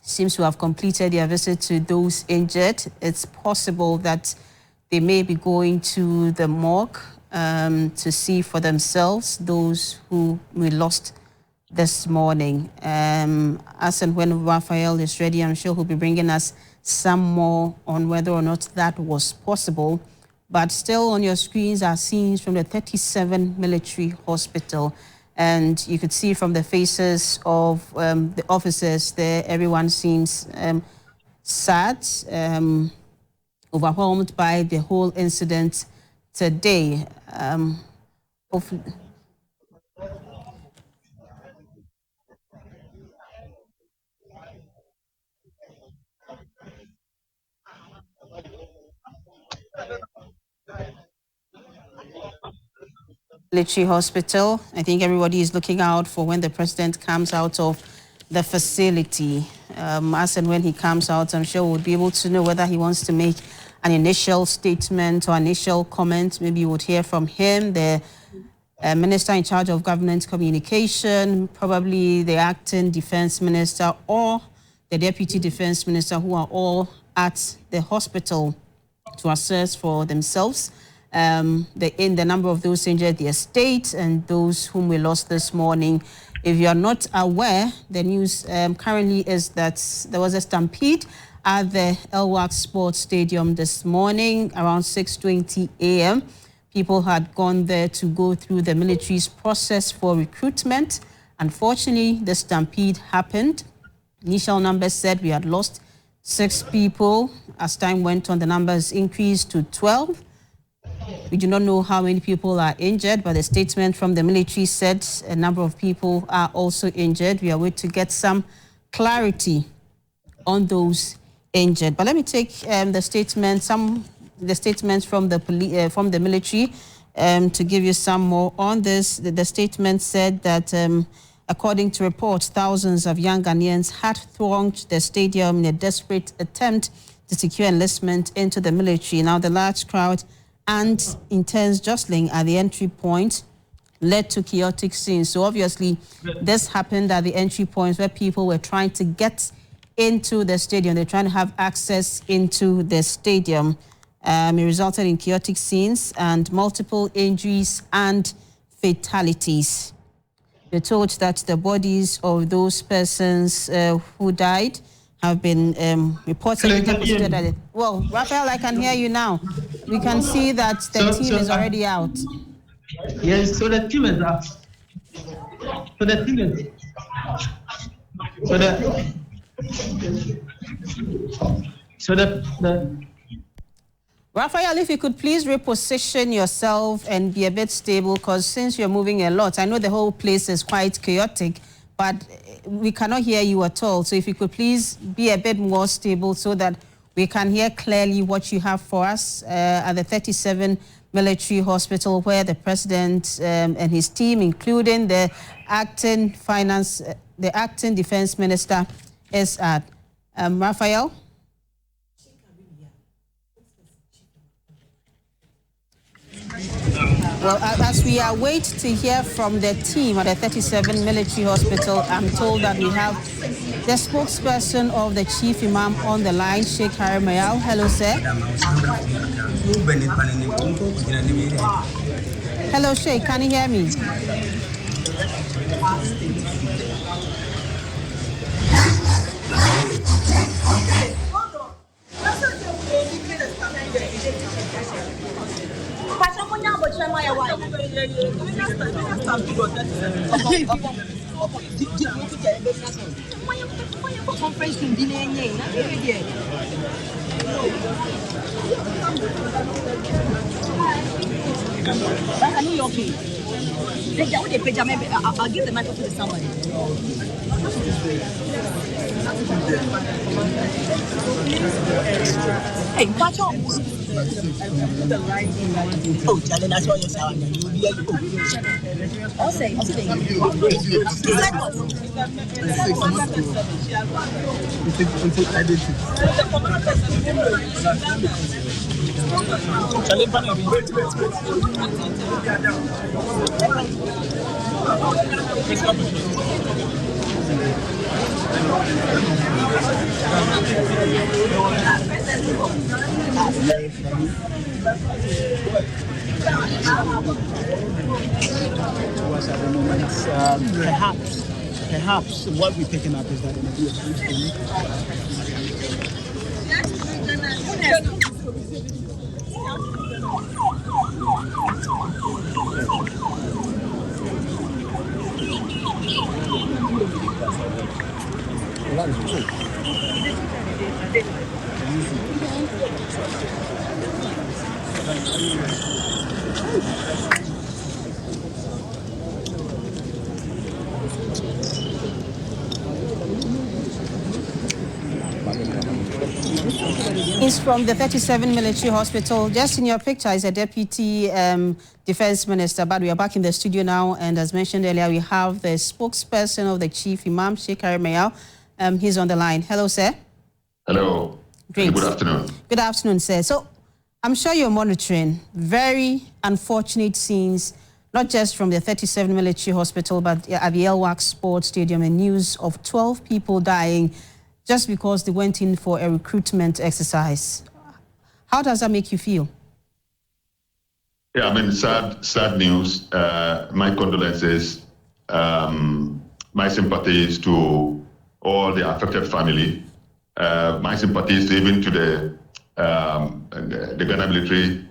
seems to have completed their visit to those injured. It's possible that they may be going to the morgue to see for themselves those who we lost this morning. As and when Raphael is ready, I'm sure he'll be bringing us some more on whether or not that was possible. But still on your screens are scenes from the 37 Military Hospital. And you could see from the faces of the officers there, everyone seems sad, overwhelmed by the whole incident today. Hopefully. Military Hospital. I think everybody is looking out for when the president comes out of the facility. As and when he comes out, I'm sure we'll be able to know whether he wants to make an initial statement or initial comment. Maybe you would hear from him, the minister in charge of government communication, probably the acting defense minister or the deputy defense minister, who are all at the hospital to assess for themselves the number of those injured, their state, and those whom we lost this morning. If you are not aware, the news currently is that there was a stampede at the LWAC Sports Stadium this morning around 6:20 a.m. People had gone there to go through the military's process for recruitment. Unfortunately, the stampede happened. Initial numbers said we had lost 6 people. As time went on, the numbers increased to 12. We do not know how many people are injured, but the statement from the military said a number of people are also injured. We are waiting to get some clarity on those injured. But let me take the statements from the military to give you some more on this. The statement said that according to reports, thousands of young Ghanaians had thronged the stadium in a desperate attempt to secure enlistment into the military. Now, the large crowd and intense jostling at the entry point led to chaotic scenes. So obviously, this happened at the entry points where people were trying to get into the stadium. They're trying to have access into the stadium. It resulted in chaotic scenes and multiple injuries and fatalities. We're told that the bodies of those persons who died have been reported deposited at it. Well, Raphael, I can hear you now. We can see that the team is already out. Yes, so the team is out. Raphael, if you could please reposition yourself and be a bit stable, because since you're moving a lot, I know the whole place is quite chaotic, but we cannot hear you at all. So if you could please be a bit more stable so that we can hear clearly what you have for us at the 37 Military Hospital, where the president and his team, including the acting defense minister, is at. Raphael? Well, as we await to hear from the team at the 37 Military Hospital, I'm told that we have the spokesperson of the Chief Imam on the line, Sheikh Harry Mayal. Hello, sir. Hello, Sheikh. Can you hear me? I'll give the microphone to somebody. Hey, watch out. Oh, Charlie, that's what you're saying. You'll be able to. I'll say. Was at the moment, perhaps what we're picking up is that there may be a huge Is from the 37 Military Hospital. Just in your picture is a deputy defense minister, but we are back in the studio now, and as mentioned earlier, we have the spokesperson of the Chief Imam, Sheikh Harry Mayal. He's on the line. Hello, sir. Hello. Great. Good afternoon. Good afternoon, sir. So I'm sure you're monitoring very unfortunate scenes, not just from the 37 Military Hospital, but at the El-Wak Sports Stadium, and news of 12 people dying just because they went in for a recruitment exercise. How does that make you feel? Yeah, I mean, sad news. My condolences, my sympathies to all the affected family. My sympathies even to the Ghana military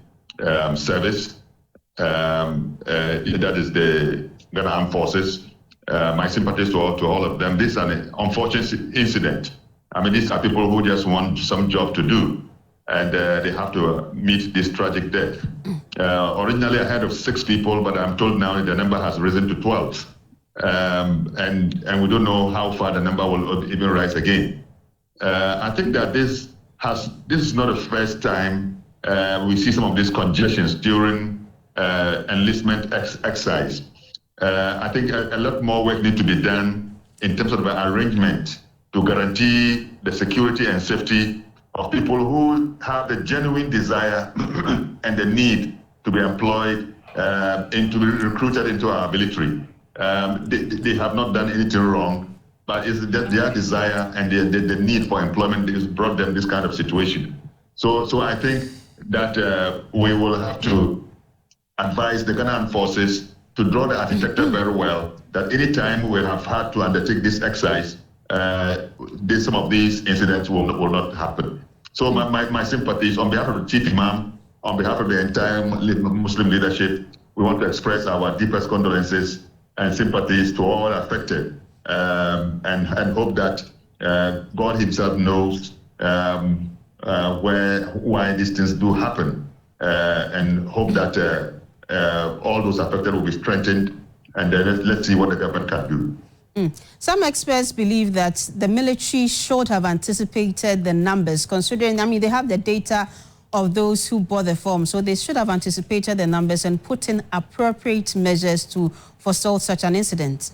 service. That is the Ghana Armed Forces. My sympathies to all of them. This is an unfortunate incident. I mean, these are people who just want some job to do, and they have to meet this tragic death. Originally, I heard of 6 people, but I'm told now the number has risen to 12. And we don't know how far the number will even rise again. I think that this is not the first time we see some of these congestions during enlistment exercise. I think a lot more work needs to be done in terms of the arrangement to guarantee the security and safety of people who have the genuine desire and the need to be employed and to be recruited into our military. They have not done anything wrong, but it's that their desire and the need for employment has brought them this kind of situation. So I think that we will have to advise the Ghana Armed Forces to draw the architecture very well, that any time we have had to undertake this exercise, some of these incidents will not happen. So my sympathies on behalf of the Chief Imam, on behalf of the entire Muslim leadership, we want to express our deepest condolences and sympathies to all affected, and hope that God Himself knows why these things do happen, and hope that all those affected will be strengthened, and then let's see what the government can do. Some experts believe that the military should have anticipated the numbers, considering, they have the data of those who bought the form, so they should have anticipated the numbers and put in appropriate measures to forestall such an incident.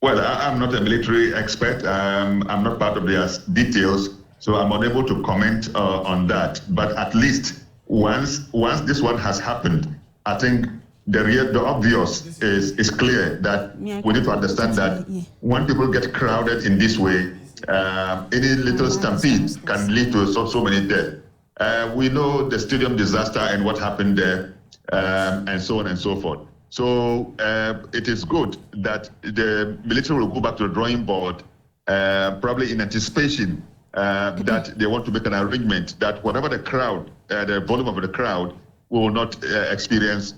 Well, I'm not a military expert. I'm not part of their details, so I'm unable to comment on that. But at least once this one has happened, I think the obvious is clear that we need to understand that when people get crowded in this way, any little stampede can lead to so many deaths. We know the stadium disaster and what happened there, and so on and so forth. So it is good that the military will go back to the drawing board, probably in anticipation that they want to make an arrangement that whatever the crowd, the volume of the crowd, will not experience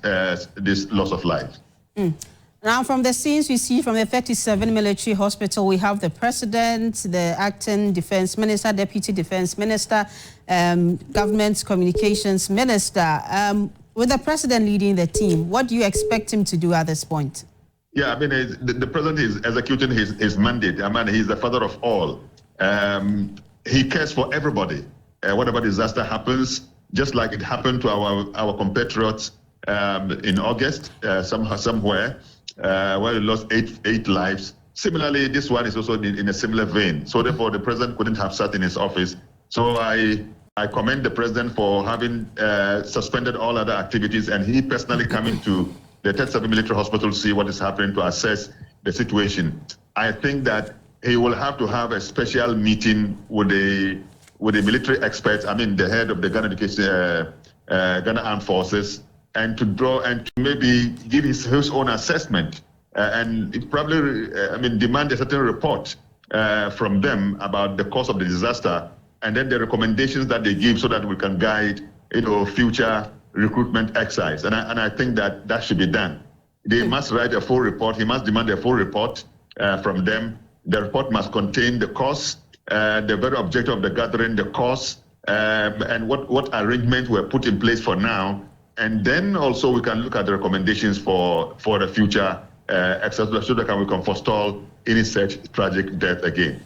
this loss of life. Now, from the scenes we see from the 37 military hospital, we have the president, the acting defense minister, deputy defense minister, government communications minister. With the president leading the team, what do you expect him to do at this point? Yeah, the president is executing his mandate. He's the father of all. He cares for everybody. Whatever disaster happens, just like it happened to our compatriots in August, somewhere, where we lost eight lives. Similarly, this one is also in a similar vein. So therefore, the president couldn't have sat in his office. So I commend the president for having suspended all other activities, and he personally coming to the 37 military hospital to see what is happening, to assess the situation. I think that he will have to have a special meeting with the military experts, the head of the Ghana Armed Forces, and to draw and to maybe give his own assessment, and probably demand a certain report from them about the cause of the disaster, and then the recommendations that they give, so that we can guide future recruitment exercise. And I think that should be done. They must write a full report. He must demand a full report from them. The report must contain the cause, the very objective of the gathering, the cause, and what arrangements were put in place for now. And then also we can look at the recommendations for the future exercise, so that we can forestall any such tragic death again.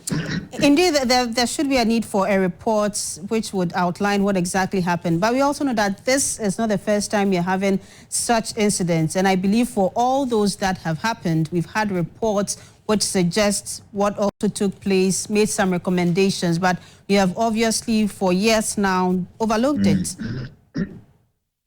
Indeed, there should be a need for a report which would outline what exactly happened. But we also know that this is not the first time you're having such incidents. And I believe for all those that have happened, we've had reports which suggest what also took place, made some recommendations, but we have obviously for years now overlooked it.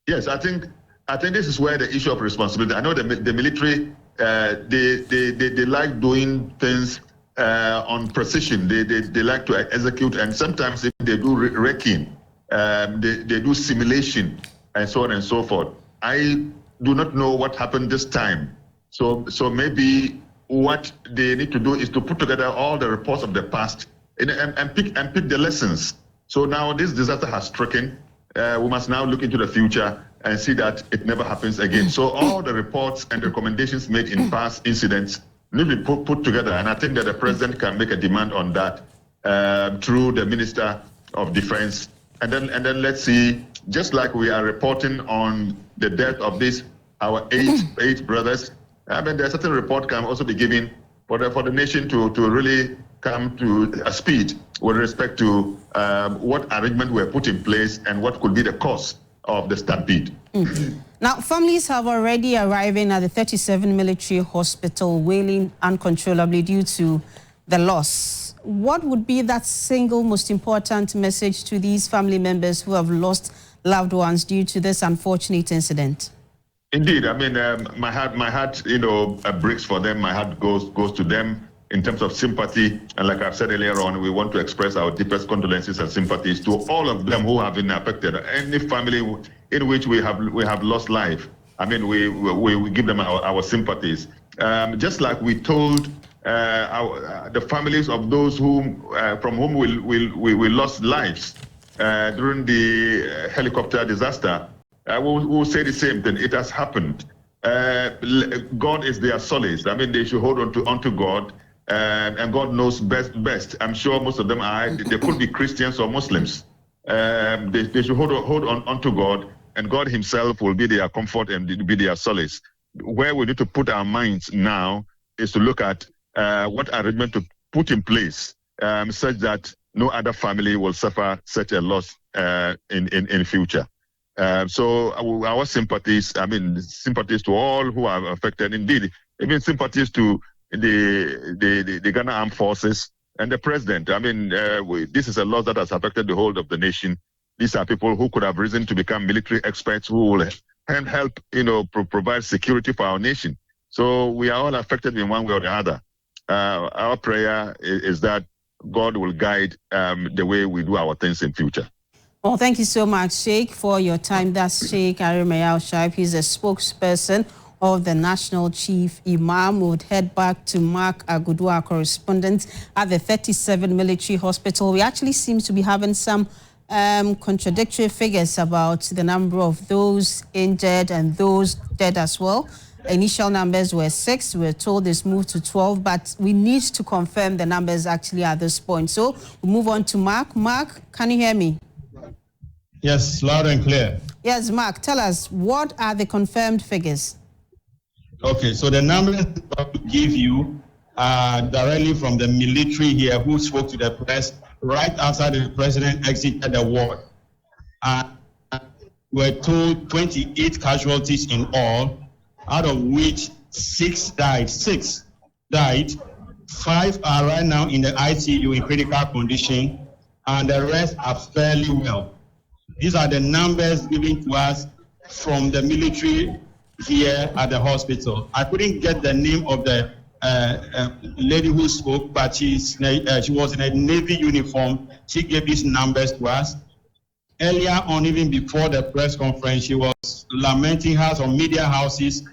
Yes, I think this is where the issue of responsibility. I know the military, they like doing things on precision. They like to execute, and sometimes if they do wrecking, they do simulation, and so on and so forth. I do not know what happened this time. So maybe what they need to do is to put together all the reports of the past and pick the lessons. So now this disaster has stricken. We must now look into the future and see that it never happens again. So all the reports and recommendations made in past incidents need to be put together. And I think that the president can make a demand on that through the Minister of Defense. And then let's see just like we are reporting on the death of our eight brothers, I mean, there's a certain report can also be given for the nation to really come to a speed with respect to what arrangements were put in place and what could be the cause of the stampede. Mm-hmm. Now, families have already arriving at the 37 military hospital, wailing uncontrollably due to the loss. What would be that single most important message to these family members who have lost loved ones due to this unfortunate incident? Indeed, I mean, my heart, breaks for them. My heart goes to them in terms of sympathy. And like I've said earlier on, we want to express our deepest condolences and sympathies to all of them who have been affected. Any family in which we have lost life, I mean, we give them our sympathies. Just like we told the families of those from whom we lost lives during the helicopter disaster, we'll say the same thing. It has happened. God is their solace. I mean, they should hold on to God, and God knows best. I'm sure most of them are. They could be Christians or Muslims. They should hold on to God, and God Himself will be their comfort and be their solace. Where we need to put our minds now is to look at what arrangement to put in place such that no other family will suffer such a loss in future. So our sympathies, sympathies to all who are affected. Indeed, even sympathies to the Ghana Armed Forces and the president. I mean, this is a loss that has affected the whole of the nation. These are people who could have risen to become military experts who will help, provide security for our nation. So we are all affected in one way or the other. Our prayer is that God will guide the way we do our things in future. Well, thank you so much, Sheikh, for your time. That's Sheikh Arimayao Shaib. He's a spokesperson of the National Chief Imam. We would head back to Mark Agudu, our correspondent at the 37 military hospital. We actually seem to be having some contradictory figures about the number of those injured and those dead as well. Initial numbers were 6. We're told it's moved to 12, but we need to confirm the numbers actually at this point. So we'll move on to Mark. Mark, can you hear me? Yes, loud and clear. Yes, Mark, tell us, what are the confirmed figures? Okay, so the numbers I'll give you are directly from the military here who spoke to the press right after the president exited the ward. We're told 28 casualties in all, out of which 6 died. 6 died. 5 are right now in the ICU in critical condition, and the rest are fairly well. These are the numbers given to us from the military here at the hospital. I couldn't get the name of the lady who spoke, but she was in a Navy uniform. She gave these numbers to us. Earlier on, even before the press conference, she was lamenting how some media houses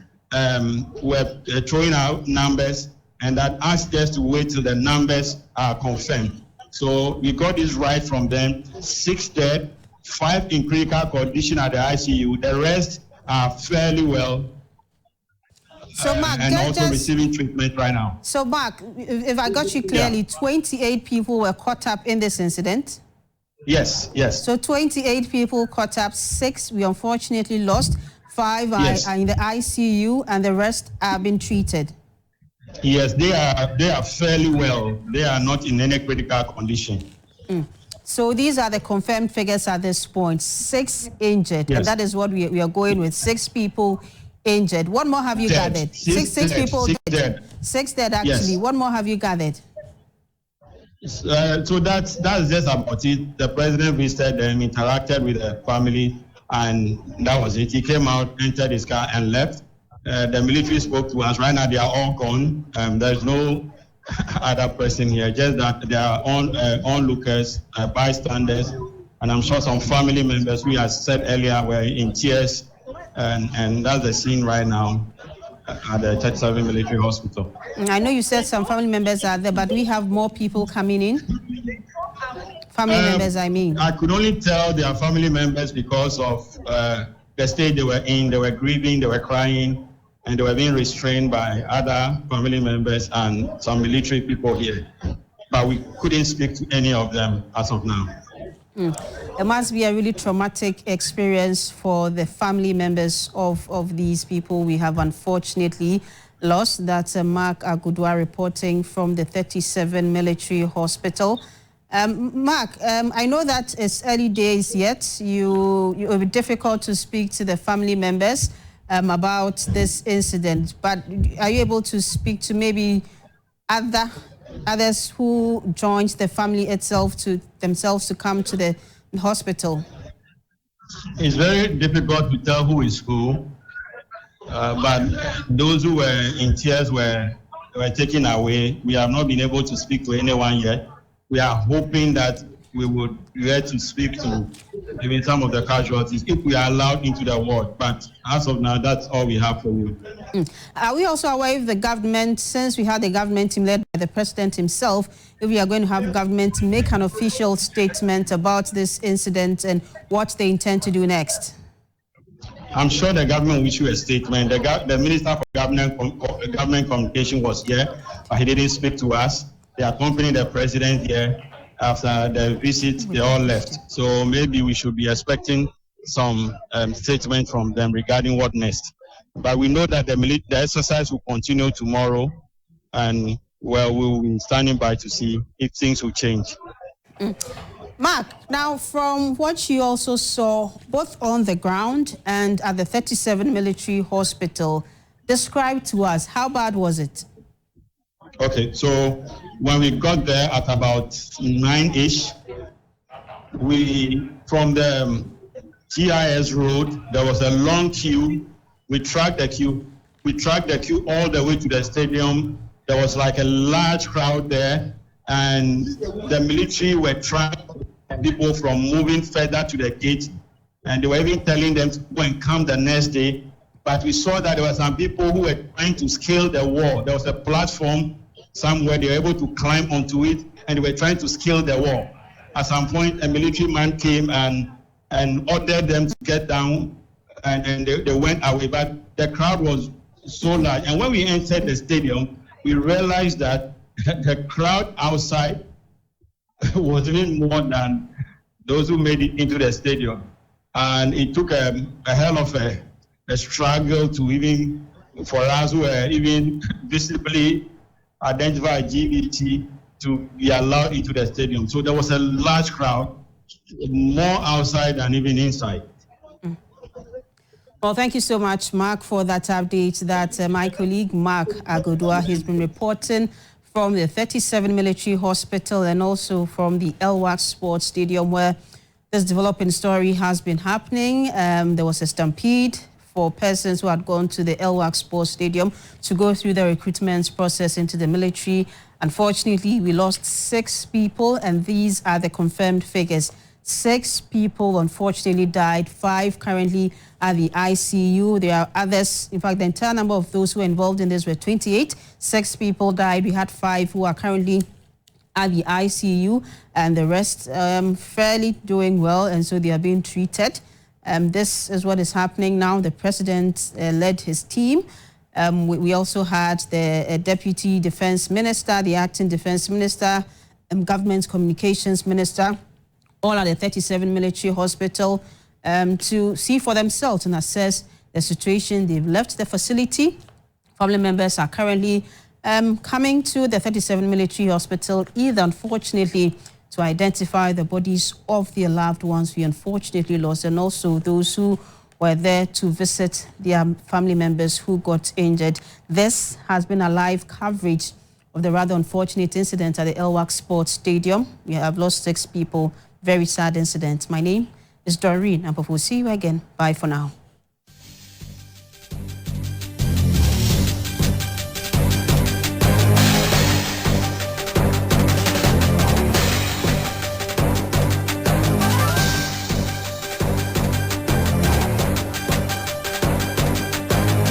were throwing out numbers, and that asked us to wait till the numbers are confirmed. So we got this right from them. 6 dead, 5 in critical condition at the ICU. The rest are fairly well. So Mark, and also receiving treatment right now. So Mark, if I got you clearly, yeah. 28 people were caught up in this incident? Yes, yes. So 28 people caught up, 6 we unfortunately lost, 5 are in the ICU, and the rest are being treated. Yes, they are fairly well. They are not in any critical condition. So these are the confirmed figures at this point. 6 injured, yes. And that is what we are going with. 6 people injured. What more have you gathered? 6 people dead. 6 dead actually. Yes. What more have you gathered? So that's just about it. The president visited them, interacted with the family, and that was it. He came out, entered his car, and left. The military spoke to us. Right now, they are all gone. There's no other person here, just that they are onlookers, bystanders, and I'm sure some family members, we have said earlier, were in tears, and that's the scene right now at the 37 military hospital. I know you said some family members are there, but we have more people coming in. Family members, I mean. I could only tell they are family members because of the state they were in. They were grieving, they were crying, and they were being restrained by other family members and some military people here. But we couldn't speak to any of them as of now. It must be a really traumatic experience for the family members of these people we have unfortunately lost. That's Mark Agudua reporting from the 37 Military Hospital. Mark, I know that it's early days yet. It will be difficult to speak to the family members about this incident, but are you able to speak to maybe others who joined the family itself to come to the hospital? It's very difficult to tell who is who, but those who were in tears were taken away. We have not been able to speak to anyone yet. We are hoping that we would get to speak to even some of the casualties if we are allowed into the ward. But as of now, that's all we have for you. Are we also aware of the government, since we had the government team led by the president himself, if we are going to have government make an official statement about this incident and what they intend to do next? I'm sure the government will issue a statement. The Minister for Government Communication was here, but he didn't speak to us. They accompanied the president here. After the visit, they all left. So maybe we should be expecting some statement from them regarding what next. But we know that the exercise will continue tomorrow, and well, we will be standing by to see if things will change. Mark, now from what you also saw, both on the ground and at the 37 Military Hospital, describe to us, how bad was it? Okay, so when we got there at about 9-ish, from the GIS road, there was a long queue. We tracked the queue. We tracked the queue all the way to the stadium. There was like a large crowd there, and the military were trying to stop people from moving further to the gate, and they were even telling them to go and come the next day. But we saw that there were some people who were trying to scale the wall. There was a platform somewhere, they were able to climb onto it, and they were trying to scale the wall. At some point, a military man came and ordered them to get down, and they went away. But the crowd was so large. And when we entered the stadium, we realized that the crowd outside was even more than those who made it into the stadium. And it took a hell of a struggle to even, for us who were even visibly identified GBT, to be allowed into the stadium. So there was a large crowd, more outside than even inside. Well, thank you so much, Mark, for that update. That my colleague, Mark Agudua, has been reporting from the 37 Military Hospital and also from the LWAC Sports Stadium, where this developing story has been happening. There was a stampede for persons who had gone to the LWAC Sports Stadium to go through the recruitment process into the military. Unfortunately, we lost 6 people, and these are the confirmed figures. 6 people unfortunately died, 5 currently at the ICU. There are others. In fact, the entire number of those who were involved in this were 28. 6 people died. We had 5 who are currently at the ICU, and the rest fairly doing well, and so they are being treated. This is what is happening now. The president led his team. We also had the Deputy Defense Minister, the Acting Defense Minister, Government Communications Minister, all at the 37 Military Hospital to see for themselves and assess the situation. They've left the facility. Family members are currently coming to the 37 Military Hospital, either unfortunately to identify the bodies of their loved ones we unfortunately lost, and also those who were there to visit their family members who got injured. This has been a live coverage of the rather unfortunate incident at the LWAC Sports Stadium. We have lost 6 people. Very sad incident. My name is Doreen, and we'll see you again. Bye for now.